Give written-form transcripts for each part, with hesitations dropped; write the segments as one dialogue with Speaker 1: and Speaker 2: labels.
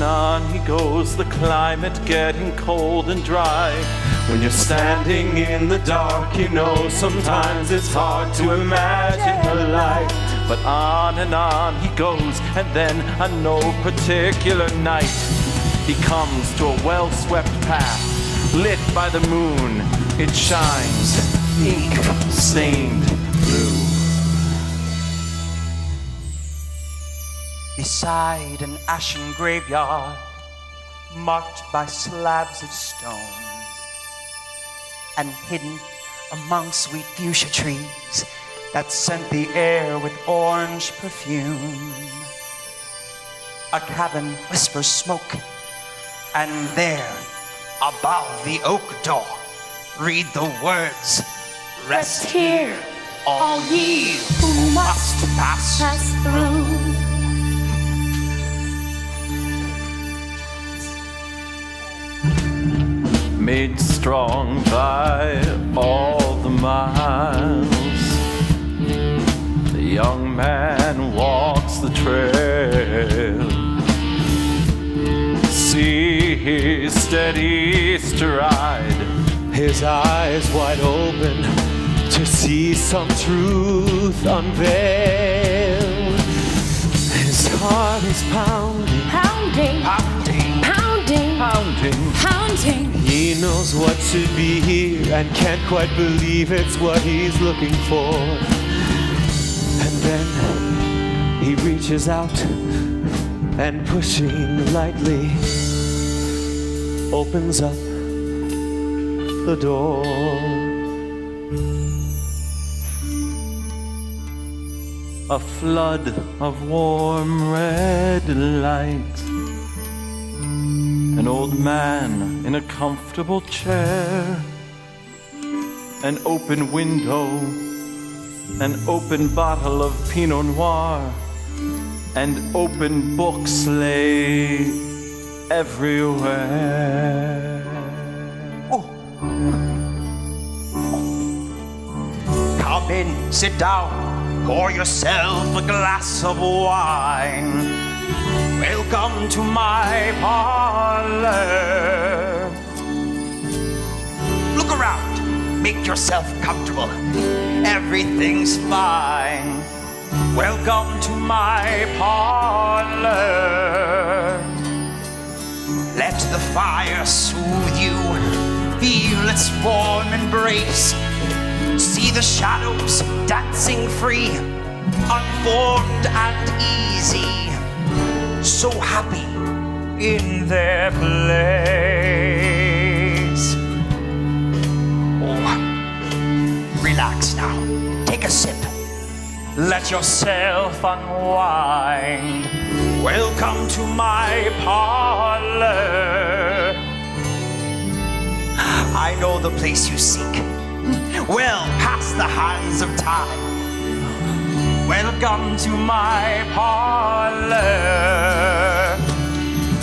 Speaker 1: on he goes, the climate getting cold and dry. When you're standing in the dark, you know sometimes it's hard to imagine a light. But on he goes, and then on no particular night, he comes to a well-swept path, lit by the moon. It shines, ink-stained blue.
Speaker 2: Beside an ashen graveyard, marked by slabs of stone, and hidden among sweet fuchsia trees that scent the air with orange perfume, a cabin whispers smoke, and there, above the oak door, read the words, "Rest here, all ye who must pass through."
Speaker 1: Made strong by all the miles, the young man walks the trail. See his steady stride, his eyes wide open to see some truth unveiled. His heart is pounding,
Speaker 3: Pounding,
Speaker 2: Pounding,
Speaker 3: pounding,
Speaker 1: pounding.
Speaker 3: pounding.
Speaker 1: He knows what should be here and can't quite believe it's what he's looking for. And then he reaches out and, pushing lightly, opens up the door. A flood of warm red light. An old man in a comfortable chair. An open window. An open bottle of Pinot Noir. And open books lay everywhere.
Speaker 2: come in, sit down, pour yourself a glass of wine. Welcome to my parlor. Look around, make yourself comfortable. Everything's fine. Welcome to my parlor. Let the fire soothe you. Feel its warm embrace. See the shadows dancing free, unformed and easy, so happy in their place. Oh, relax now. Take a sip. Let yourself unwind. Welcome to my parlor. I know the place you seek, well past the hands of time. Welcome to my parlor.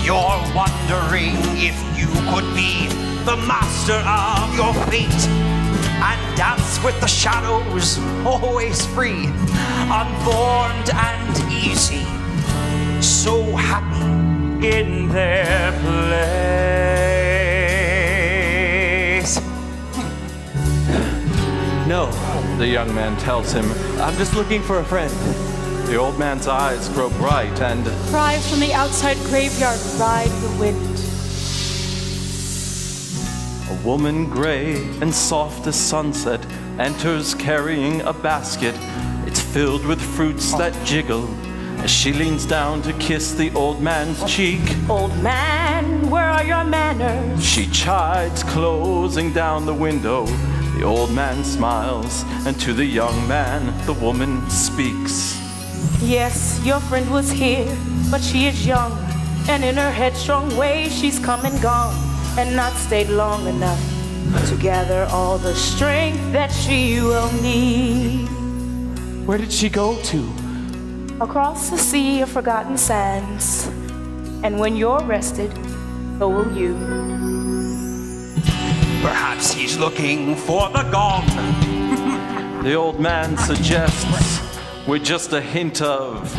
Speaker 2: You're wondering if you could be the master of your fate and dance with the shadows, always free, unformed and easy, so happy in their place.
Speaker 1: No, the young man tells him, I'm just looking for a friend. The old man's eyes grow bright and
Speaker 3: Cries from the outside graveyard ride the wind.
Speaker 1: a woman gray and soft as sunset enters carrying a basket. It's filled with fruits that jiggle as she leans down to kiss the old man's cheek.
Speaker 3: Old man, where are your manners?
Speaker 1: She chides, closing down the window. The old man smiles, and to the young man, the woman speaks.
Speaker 3: Yes, your friend was here, but she is young, and in her headstrong way she's come and gone, and not stayed long enough to gather all the strength that she will need.
Speaker 1: Where did she go to?
Speaker 3: Across the sea of forgotten sands, and when you're rested, so will you.
Speaker 2: Perhaps he's looking for the gong.
Speaker 1: The old man suggests, with just a hint of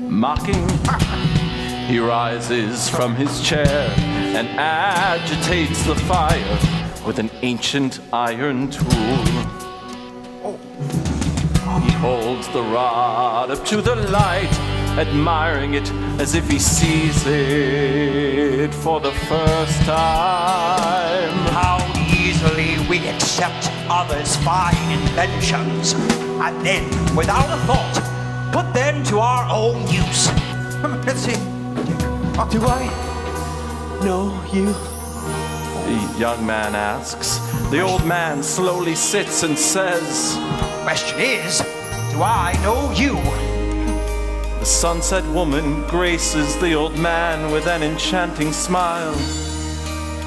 Speaker 1: mocking, He rises from his chair and agitates the fire with an ancient iron tool. He holds the rod up to the light, admiring it as if he sees it for the first time.
Speaker 2: How easily we accept others' fine inventions, and then, without a thought, put them to our own use. Let's see.
Speaker 1: Do I know you? The young man asks. The old man slowly sits and says,
Speaker 2: Question is, do I know you?
Speaker 1: the sunset woman graces the old man with an enchanting smile,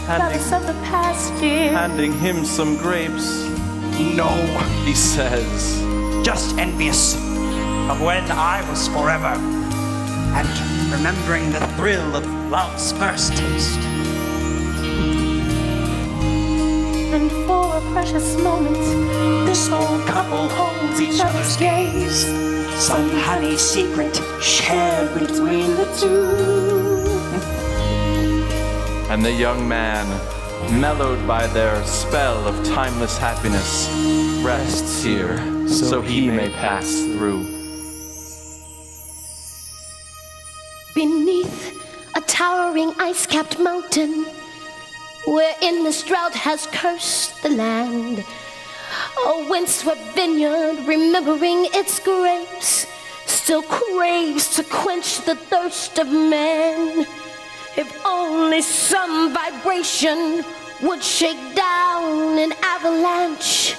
Speaker 3: Flowers of the past year.
Speaker 1: handing him some grapes.
Speaker 2: No,
Speaker 1: He says,
Speaker 2: just envious of when I was forever, and remembering the thrill of love's first taste.
Speaker 3: And for a precious moment,
Speaker 2: This old couple holds each other's gaze, some honey secret shared between the two.
Speaker 1: and the young man, mellowed by their spell of timeless happiness, rests here so he may pass through.
Speaker 4: Beneath a towering ice-capped mountain, wherein this drought has cursed the land, a windswept vineyard, remembering its grapes, still craves to quench the thirst of man. If only some vibration would shake down an avalanche,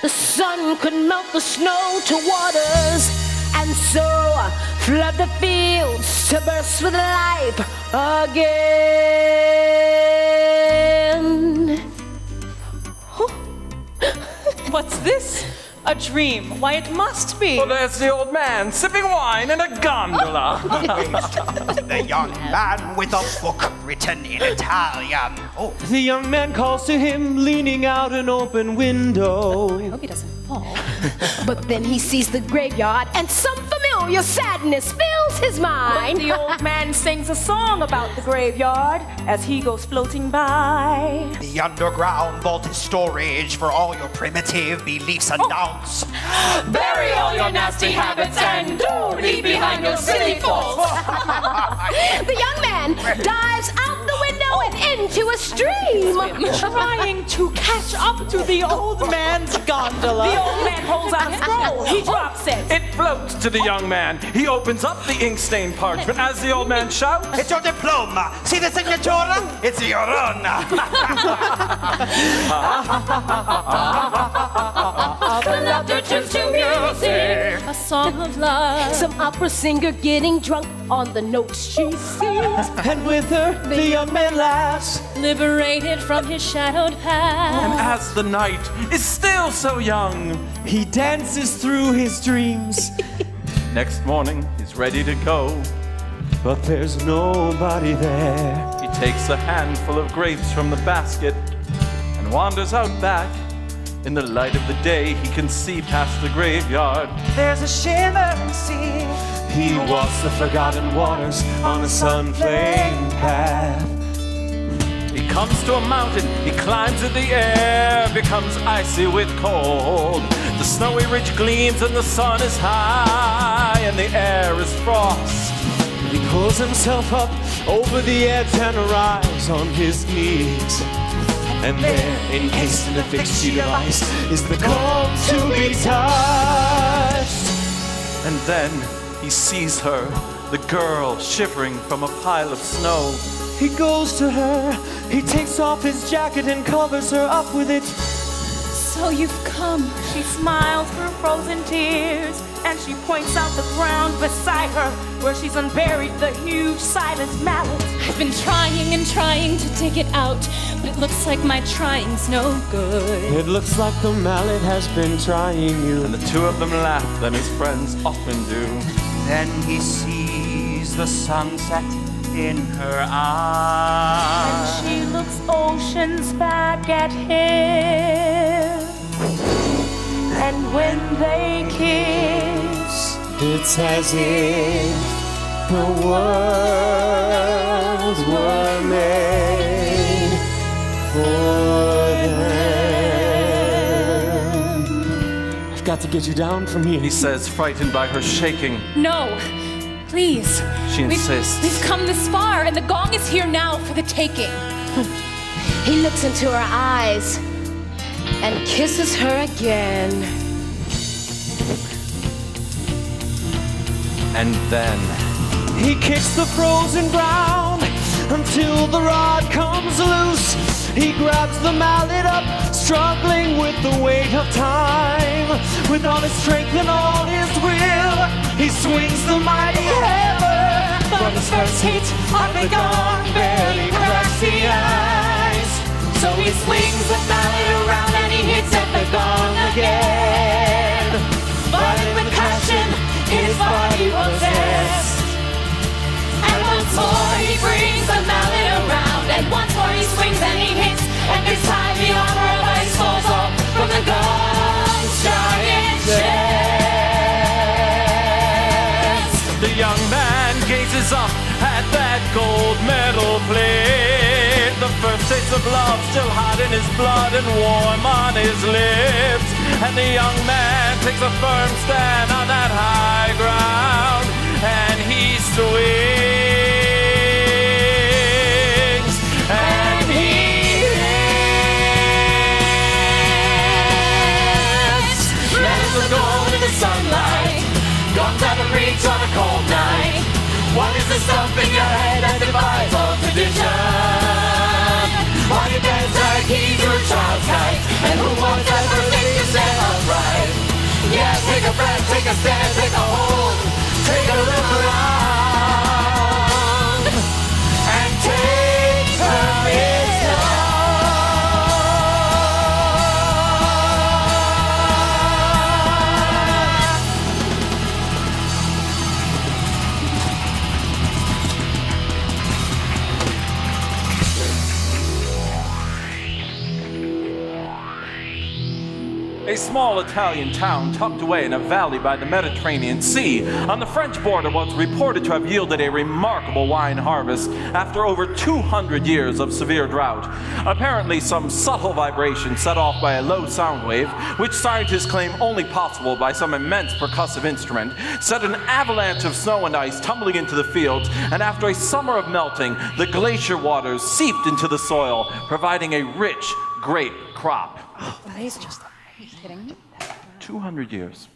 Speaker 4: the sun could melt the snow to waters, and so flood the fields to burst with life again.
Speaker 5: What's this? A dream? Why, it must be.
Speaker 1: Well, there's the old man sipping wine in a gondola.
Speaker 2: The young man with a book written in Italian. Oh,
Speaker 6: The young man calls to him, leaning out an open window.
Speaker 5: I hope he doesn't fall.
Speaker 4: But then he sees the graveyard, and some familiar sadness fills his mind.
Speaker 3: the old man sings a song about the graveyard as he goes floating by.
Speaker 2: the underground vault is storage for all your primitive beliefs and doubts.
Speaker 3: Bury all your nasty habits and don't leave behind your silly faults.
Speaker 4: The young man dives out the window and into a stream.
Speaker 5: Trying to catch up to the old man's gondola.
Speaker 3: The old man holds out his roll. He drops it.
Speaker 1: It floats to the young man. He opens up the ink-stained parchment as the old man shouts,
Speaker 2: It's your diploma. See the signature? It's your own.
Speaker 3: The laughter turns to music.
Speaker 5: A song of love.
Speaker 4: Some opera singer getting drunk on the notes she sings.
Speaker 6: And with her, the young man laughs.
Speaker 5: Liberated from his shadowed past.
Speaker 1: and as the night is still so young,
Speaker 6: He dances through his dreams.
Speaker 1: next morning he's ready to go.
Speaker 6: But there's nobody there.
Speaker 1: He takes a handful of grapes from the basket and wanders out back. In the light of the day, he can see past the graveyard.
Speaker 2: There's a shimmering sea.
Speaker 6: He walks the forgotten waters on a sun-flamed path.
Speaker 1: He comes to a mountain, he climbs in the air, becomes icy with cold. The snowy ridge gleams and the sun is high and the air is frost.
Speaker 6: He pulls himself up over the edge and arrives on his knees. And there, encased in a fixed sheet of ice, is the cold to be touched.
Speaker 1: And then he sees her, the girl shivering from a pile of snow.
Speaker 6: He goes to her, he takes off his jacket and covers her up with it.
Speaker 5: So you've come.
Speaker 3: She smiles through frozen tears and she points out the ground beside her where she's unburied the huge silent mallet.
Speaker 5: I've been trying and trying to dig it out, but it looks like my trying's no good.
Speaker 6: It looks like the mallet has been trying you.
Speaker 1: And the two of them laugh, than his friends often do.
Speaker 2: Then he sees the sunset in her eyes.
Speaker 3: She looks oceans back at him. And when they kiss,
Speaker 6: It's as if the world got to get you down from here.
Speaker 1: he says, frightened by her shaking.
Speaker 5: No, please.
Speaker 1: She insists.
Speaker 5: We've come this far, and the gong is here now for the taking.
Speaker 3: He looks into her eyes and kisses her again.
Speaker 1: And then
Speaker 6: He kicks the frozen ground until the rod comes loose. He grabs the mallet up, struggling with the weight of time. With all his strength and all his will, he swings the mighty hammer. But his first hit of the gong barely cracks the ice. So he swings the mallet around and he hits at the gong again. Fighting with passion, his body possessed. And once more he brings the mallet around, and once more he swings and he hits, and this time the armor of ice falls off from the gong's giant chest.
Speaker 1: the young man gazes up at that gold medal plate. The first taste of love still hot in his blood and warm on his lips. And the young man takes a firm stand on that high ground, and he swings, and he hits. Medals of gold in the sunlight, guns out of reach on a cold night. What is the stuff in your head that defies all tradition? Why you dance like he's your child's night? And who wants that first thing you stand upright? Yeah, take a breath, take a stand, take a hold, take a look around, and take her his love. A small Italian town tucked away in a valley by the Mediterranean Sea on the French border was reported to have yielded a remarkable wine harvest after over 200 years of severe drought. Apparently, some subtle vibration set off by a low sound wave, which scientists claim only possible by some immense percussive instrument, set an avalanche of snow and ice tumbling into the fields, and after a summer of melting, the glacier waters seeped into the soil, providing a rich grape crop.
Speaker 5: That is just... Are you kidding me?
Speaker 1: 200 years.